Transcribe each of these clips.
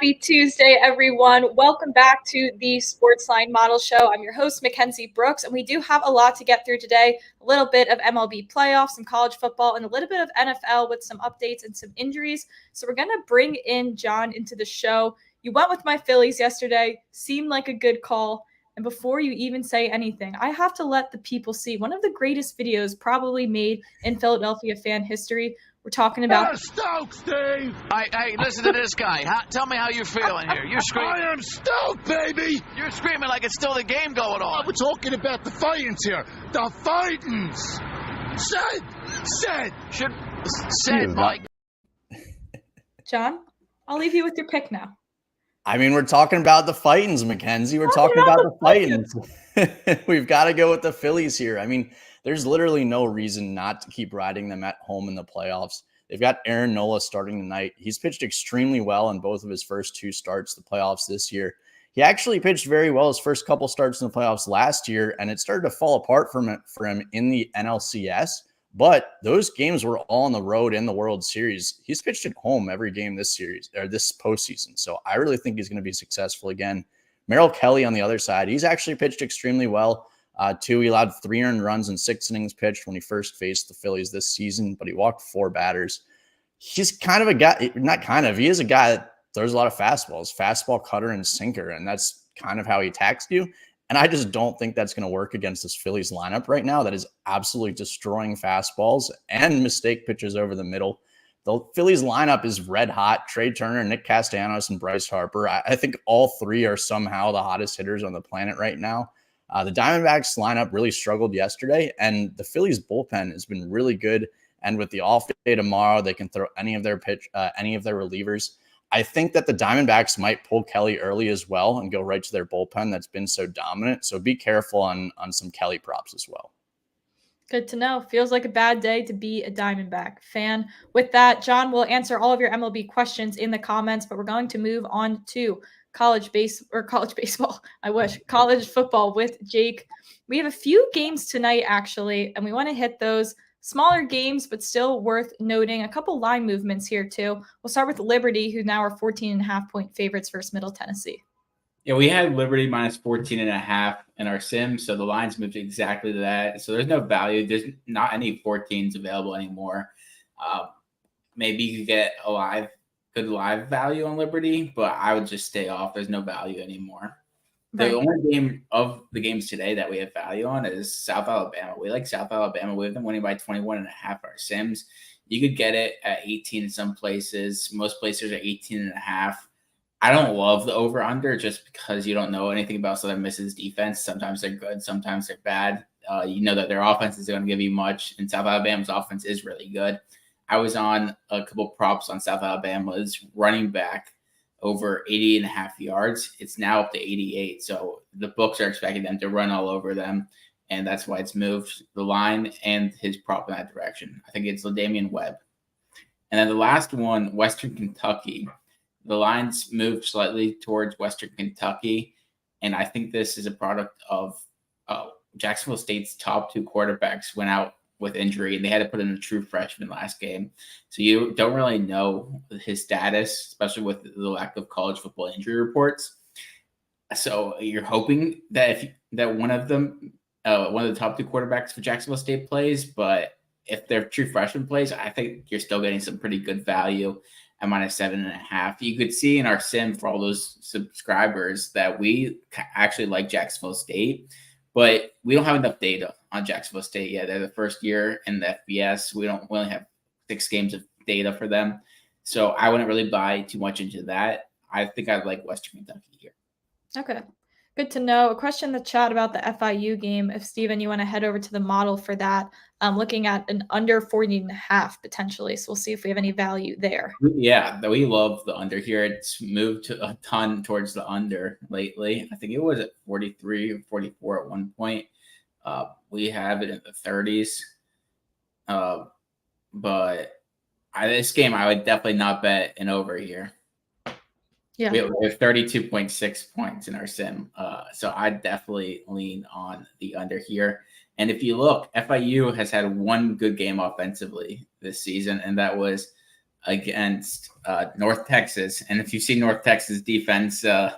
Happy Tuesday, everyone. Welcome back to the Sportsline Model Show. I'm your host, Mackenzie Brooks, and we do have a lot to get through today. A little bit of MLB playoffs, some college football, and a little bit of NFL with some updates and some injuries. So we're going to bring in John into the show. You went with my Phillies yesterday. Seemed like a good call. And before you even say anything, I have to let the people see one of the greatest videos probably made in Philadelphia fan history. We're talking about stoked, Steve. Hey, listen to this guy. Tell me how you're feeling here. You're screaming. I am stoked, baby. You're screaming like it's still the game going on. We're talking about the fightings here. The fightings. Said, Mike. John, I'll leave you with your pick now. I mean, we're talking about the fightings, Mackenzie. We're talking about the fightings. We've got to go with the Phillies here. I mean, there's literally no reason not to keep riding them at home in the playoffs. They've got Aaron Nola starting tonight. He's pitched extremely well in both of his first two starts, the playoffs this year. He actually pitched very well his first couple starts in the playoffs last year, and it started to fall apart for him in the NLCS. But those games were all on the road in the World Series. He's pitched at home every game this series or this postseason. So I really think he's going to be successful again. Merrill Kelly on the other side, he's actually pitched extremely well. He allowed 3 earned runs in 6 innings pitched when he first faced the Phillies this season, but he walked 4 batters. He's kind of a guy, he is a guy that throws a lot of fastball, cutter, and sinker, and that's kind of how he attacks you. And I just don't think that's going to work against this Phillies lineup right now that is absolutely destroying fastballs and mistake pitches over the middle. The Phillies lineup is red hot. Trey Turner, Nick Castellanos, and Bryce Harper. I think all 3 are somehow the hottest hitters on the planet right now. The Diamondbacks lineup really struggled yesterday, and the Phillies bullpen has been really good. And with the off day tomorrow, they can throw any of their relievers. I think that the Diamondbacks might pull Kelly early as well and go right to their bullpen that's been so dominant. So be careful on some Kelly props as well. Good to know. Feels like a bad day to be a Diamondback fan. With that, John will answer all of your MLB questions in the comments, but we're going to move on to college football with Jake. We have a few games tonight, actually, and we want to hit those smaller games, but still worth noting. A couple line movements here, too. We'll start with Liberty, who now are 14.5-point favorites versus Middle Tennessee. Yeah, we had Liberty minus 14.5 in our sim, so the lines moved exactly to that. So there's no value. There's not any 14s available anymore. Maybe you could get good live value on Liberty, but I would just stay off. There's no value anymore. Right. The only game of the games today that we have value on is South Alabama. We like South Alabama. We have them winning by 21.5 our sims. You could get it at 18 in some places. Most places are 18.5. I don't love the over-under just because you don't know anything about Southern Miss's defense. Sometimes they're good, sometimes they're bad. You know that their offense is going to give you much, and South Alabama's offense is really good. I was on a couple props on South Alabama's running back over 80.5 yards. It's now up to 88. So the books are expecting them to run all over them. And that's why it's moved the line and his prop in that direction. I think it's LaDamian Webb. And then the last one, Western Kentucky. The lines moved slightly towards Western Kentucky. And I think this is a product of Jacksonville State's top 2 quarterbacks went out with injury, and they had to put in a true freshman last game. So you don't really know his status, especially with the lack of college football injury reports. So you're hoping that one of the top 2 quarterbacks for Jacksonville State plays, but if their true freshman plays, I think you're still getting some pretty good value at minus 7.5. You could see in our sim for all those subscribers that we actually like Jacksonville State, but we don't have enough data on Jacksonville State yet. They're the first year in the FBS. We only have 6 games of data for them. So I wouldn't really buy too much into that. I think I'd like Western Kentucky here. Okay. Good to know. A question in the chat about the FIU game. If Steven, you want to head over to the model for that, looking at an under 40.5 potentially. So we'll see if we have any value there. Yeah, we love the under here. It's moved a ton towards the under lately. I think it was at 43 or 44 at one point. We have it in the 30s. But this game, I would definitely not bet an over here. Yeah. We have 32.6 points in our sim. So I'd definitely lean on the under here. And if you look, FIU has had one good game offensively this season, and that was against North Texas. And if you see North Texas defense, they're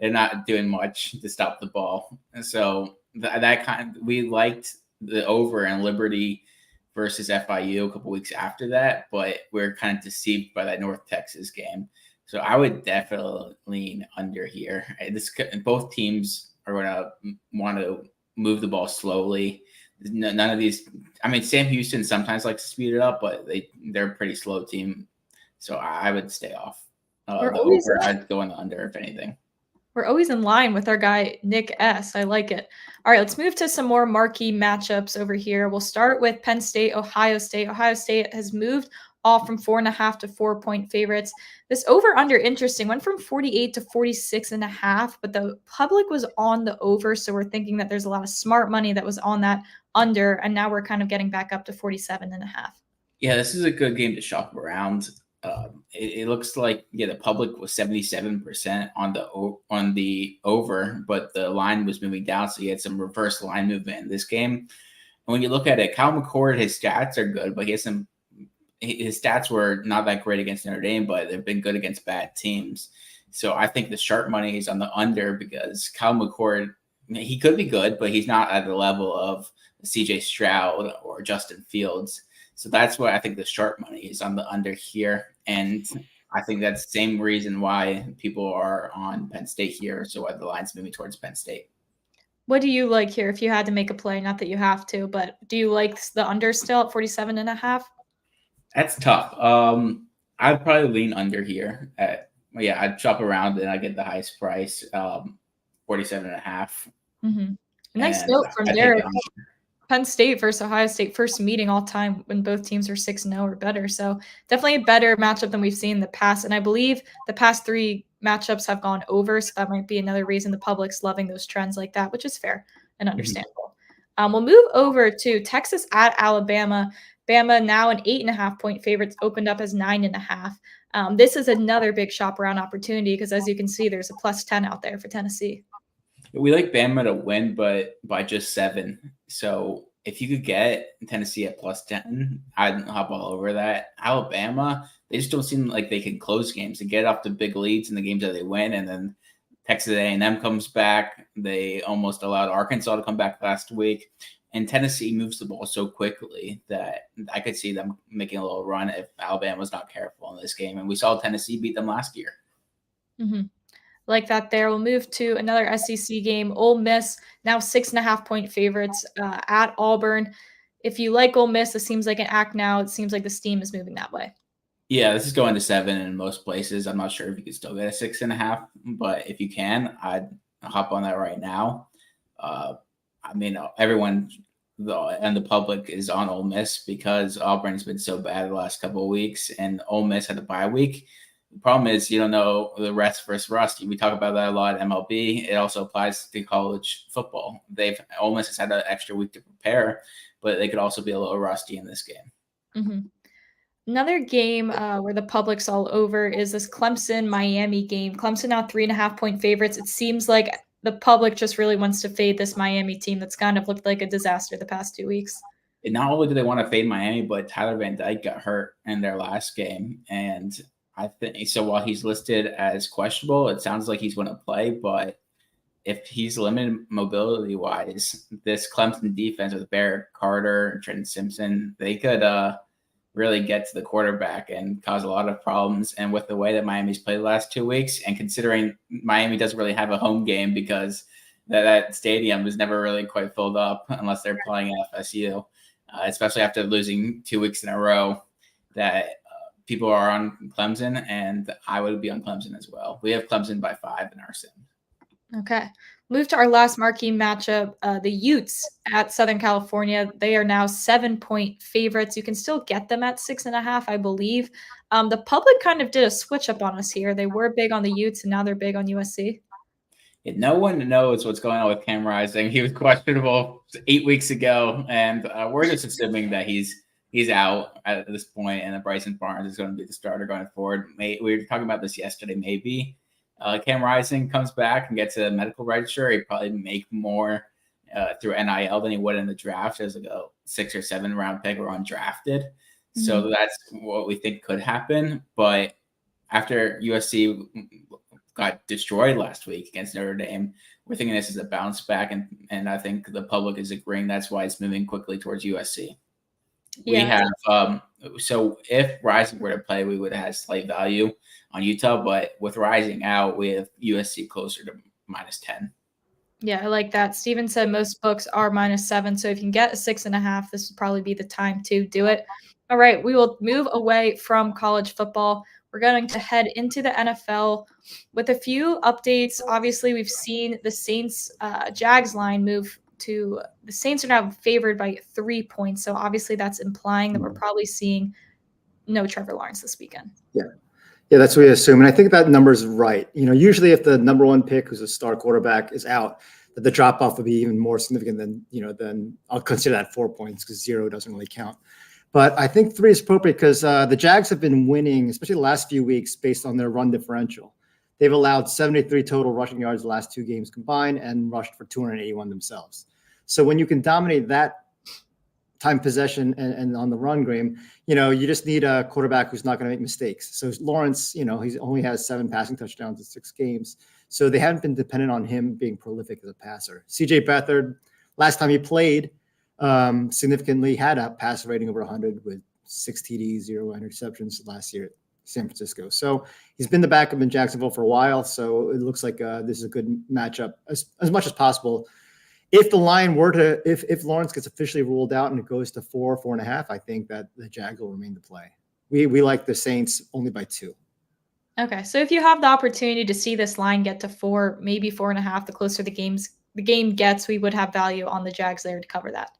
not doing much to stop the ball. And so we liked the over in Liberty versus FIU a couple weeks after that, but we're kind of deceived by that North Texas game. So I would definitely lean under here. Both teams are going to want to move the ball slowly. None of these. I mean, Sam Houston sometimes likes to speed it up, but they're a pretty slow team. So I would stay off. I'd go on the under if anything. We're always in line with our guy, Nick S. I like it. All right, let's move to some more marquee matchups over here. We'll start with Penn State, Ohio State. Ohio State has moved off from 4.5 to 4-point favorites. This over-under, interesting, went from 48 to 46.5, but the public was on the over, so we're thinking that there's a lot of smart money that was on that under, and now we're kind of getting back up to 47.5. Yeah, this is a good game to shop around. It looks like the public was 77% on the over, but the line was moving down, so you had some reverse line movement in this game. And when you look at it, Kyle McCord, his stats are good, but his stats were not that great against Notre Dame, but they've been good against bad teams. So I think the sharp money is on the under because Kyle McCord, he could be good, but he's not at the level of CJ Stroud or Justin Fields. So that's why I think the sharp money is on the under here. And I think that's the same reason why people are on Penn State here. So why the line's moving towards Penn State. What do you like here if you had to make a play? Not that you have to, but do you like the under still at 47.5? That's tough. I'd probably lean under here. I'd shop around and I get the highest price, 47.5. Mm-hmm. Nice note from Derek. Penn State versus Ohio State, first meeting all time when both teams are 6-0 or better. So definitely a better matchup than we've seen in the past. And I believe the past 3 matchups have gone over. So that might be another reason the public's loving those trends like that, which is fair and understandable. We'll move over to Texas at Alabama. Bama now an 8.5-point favorite, opened up as 9.5. This is another big shop around opportunity because as you can see, there's a +10 out there for Tennessee. We like Bama to win, but by just 7. So if you could get Tennessee at +10, I'd hop all over that. Alabama, they just don't seem like they can close games and get off the big leads in the games that they win. And then Texas A&M comes back. They almost allowed Arkansas to come back last week. And Tennessee moves the ball so quickly that I could see them making a little run if Alabama's not careful in this game. And we saw Tennessee beat them last year. Mm-hmm. Like that there. We'll move to another SEC game. Ole Miss, now 6.5-point favorites at Auburn. If you like Ole Miss, it seems like an act now. It seems like the steam is moving that way. Yeah, this is going to 7 in most places. I'm not sure if you can still get a 6.5, but if you can, I'd hop on that right now. Everyone and the public is on Ole Miss because Auburn's been so bad the last couple of weeks, and Ole Miss had a bye week. The problem is you don't know the rest versus rust. We talk about that a lot at MLB. It also applies to college football. Ole Miss has had an extra week to prepare, but they could also be a little rusty in this game. Mm-hmm. Another game where the public's all over is this Clemson-Miami game. Clemson now 3.5-point favorites. It seems like the public just really wants to fade this Miami team that's kind of looked like a disaster the past 2 weeks. And not only do they want to fade Miami, but Tyler Van Dyke got hurt in their last game. And I think so while he's listed as questionable, it sounds like he's going to play. But if he's limited mobility-wise, this Clemson defense with Barrett Carter and Trenton Simpson, they could really get to the quarterback and cause a lot of problems. And with the way that Miami's played the last 2 weeks, and considering Miami doesn't really have a home game because that stadium is never really quite filled up unless they're playing at FSU, especially after losing 2 weeks in a row, that people are on Clemson, and I would be on Clemson as well. We have Clemson by 5 in our sim. Okay. Move to our last marquee matchup, the Utes at Southern California. They are now 7-point favorites. You can still get them at 6.5, I believe. The public kind of did a switch up on us here. They were big on the Utes, and now they're big on USC. Yeah, no one knows what's going on with Cam Rising. He was questionable 8 weeks ago, and we're just assuming that he's out at this point, and that Bryson Barnes is going to be the starter going forward. We were talking about this yesterday. Maybe Cam Rising comes back and gets a medical register. He'd probably make more through NIL than he would in the draft as like a 6 or 7 round pick or undrafted. So that's what we think could happen. But after USC got destroyed last week against Notre Dame, we're thinking this is a bounce back, and I think the public is agreeing that's why it's moving quickly towards USC. We have so if Rising were to play, we would have had slight value on Utah, but with Rising out, we have USC closer to -10. Yeah, I like that. Steven said most books are -7. So if you can get a 6.5, this would probably be the time to do it. All right, we will move away from college football. We're going to head into the NFL with a few updates. Obviously, we've seen the Saints Jags line move to the Saints are now favored by 3 points. So obviously that's implying that we're probably seeing no Trevor Lawrence this weekend. Yeah, that's what we assume. And I think that number is right. Usually if the number one pick, who's a star quarterback, is out, the drop off would be even more significant than I'll consider that 4 points because 0 doesn't really count. But I think 3 is appropriate because the Jags have been winning, especially the last few weeks, based on their run differential. They've allowed 73 total rushing yards the last 2 games combined and rushed for 281 themselves. So when you can dominate that time possession and on the run game, you just need a quarterback who's not going to make mistakes. So Lawrence, he only has 7 passing touchdowns in 6 games. So they haven't been dependent on him being prolific as a passer. CJ Beathard, last time he played, significantly had a passer rating over 100 with 6 TDs, 0 interceptions last year at San Francisco. So he's been the backup in Jacksonville for a while. So it looks like this is a good matchup as much as possible. If the line were to, if Lawrence gets officially ruled out and it goes to 4.5, I think that the Jags will remain to play. We like the Saints only by 2. Okay, so if you have the opportunity to see this line get to 4, maybe 4.5, the closer the game gets, we would have value on the Jags there to cover that.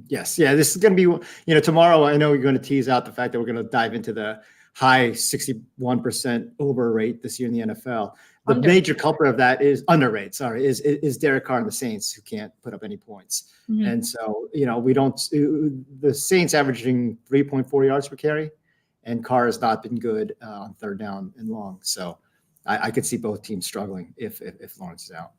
Yes, yeah, this is going to be, tomorrow. I know we're going to tease out the fact that we're going to dive into the high 61% over rate this year in the NFL. The major culprit of that is underrate. Is Derek Carr and the Saints, who can't put up any points. And so, the Saints averaging 3.4 yards per carry, and Carr has not been good on 3rd down and long. So I could see both teams struggling if Lawrence is out.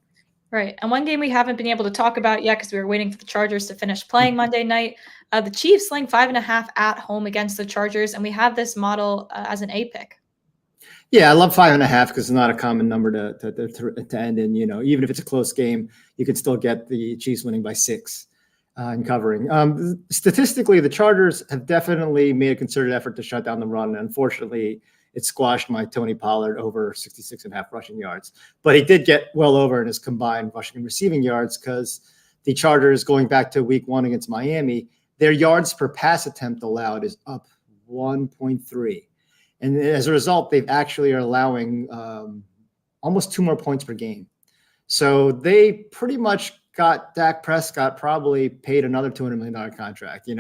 Right. And one game we haven't been able to talk about yet because we were waiting for the Chargers to finish playing Monday night. The Chiefs laying 5.5 at home against the Chargers, and we have this model as an A pick. Yeah, I love 5.5 because it's not a common number to end in. Even if it's a close game, you can still get the Chiefs winning by 6 and covering. Statistically, the Chargers have definitely made a concerted effort to shut down the run. And unfortunately, it squashed my Tony Pollard over 66.5 rushing yards. But he did get well over in his combined rushing and receiving yards because the Chargers, going back to week 1 against Miami, their yards per pass attempt allowed is up 1.3. And as a result, they actually are allowing almost 2 more points per game. So they pretty much got Dak Prescott probably paid another $200 million contract. A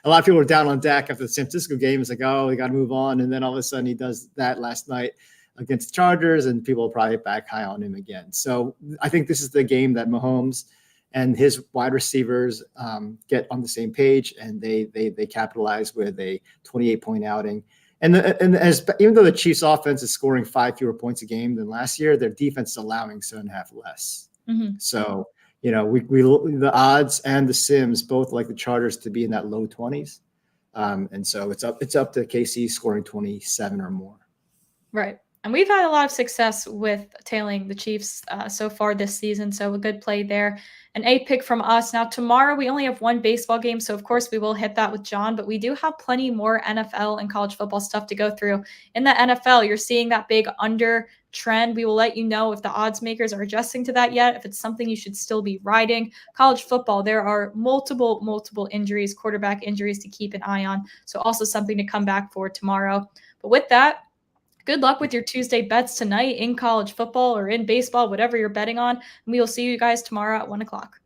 lot of people were down on Dak after the San Francisco game. It's like, oh, we got to move on. And then all of a sudden he does that last night against the Chargers, and people will probably get back high on him again. So I think this is the game that Mahomes and his wide receivers get on the same page, and they capitalize with a 28-point outing. And even though the Chiefs' offense is scoring 5 fewer points a game than last year, their defense is allowing 7.5 less. So, we the odds and the Sims both like the Chargers to be in that low 20s, and so it's up to KC scoring 27 or more. Right. And we've had a lot of success with tailing the Chiefs so far this season. So a good play there. An A pick from us. Now, tomorrow we only have 1 baseball game. So, of course, we will hit that with John. But we do have plenty more NFL and college football stuff to go through. In the NFL, you're seeing that big under trend. We will let you know if the odds makers are adjusting to that yet, if it's something you should still be riding. College football, there are multiple injuries, quarterback injuries to keep an eye on. So also something to come back for tomorrow. But with that, good luck with your Tuesday bets tonight in college football or in baseball, whatever you're betting on. And we will see you guys tomorrow at 1 o'clock.